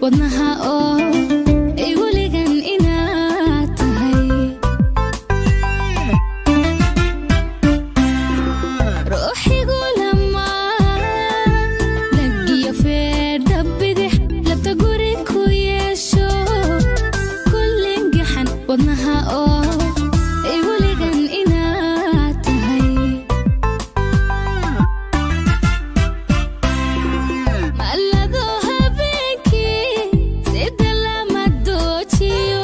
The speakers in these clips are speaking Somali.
wadnaha oo igu ligan inaad tahay ruuxigu lama lagiyo feedha bidix labta guri ku yeesho kullin gaxan wadnaha oo igu ligan inaad tahay malado habeenkii sida lama doojiyo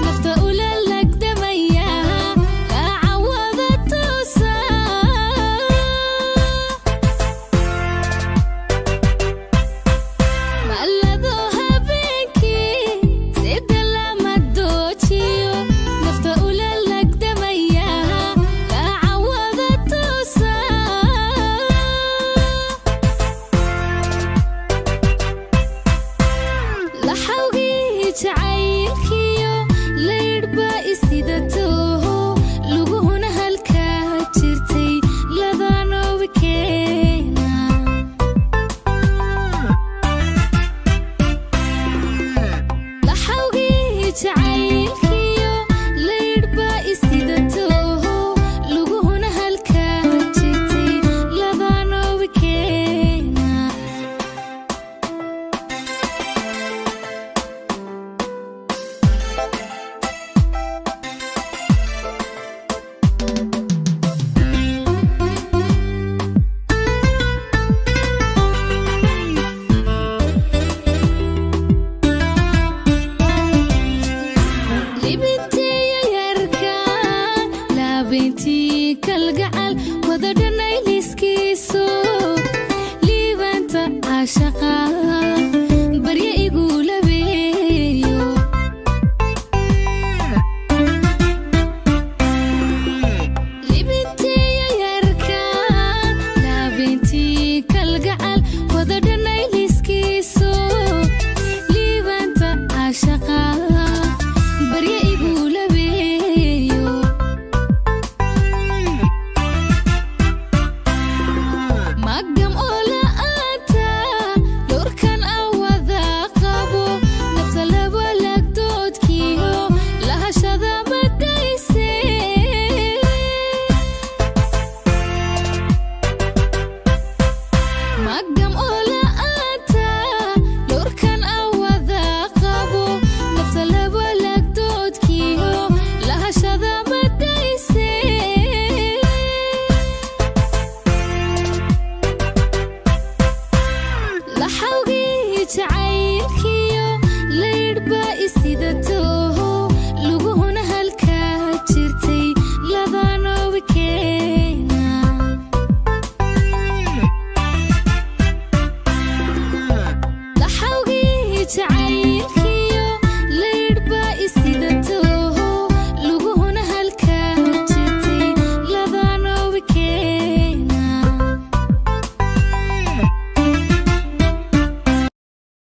nafta ula lagdamaya kaacawada toosa malado habeenkii sida lama doojiyo nafta ula lagdamaya kaacawada toosa laxawgii jacaylkiyo laydhba isidatooho luguhuna halkaa jirtay ladanoobi keena laxawgii jacaylkiyo laydhba isidatooho luguhuna halkaa jirtay ladanoobi keena libintiya yarkaan laabintii kalgacal wada dhanay liskiiso liibanta caashaqa barya igu labeeyo libintiya yarkaan laabintii kalgacal wada dhanay liskiiso liibanta caashaqa barya igu labeeyo magam oo la'aanta dhowrkan awada qabo nafta laba lagdoodkiyo lahashada badayse magam oo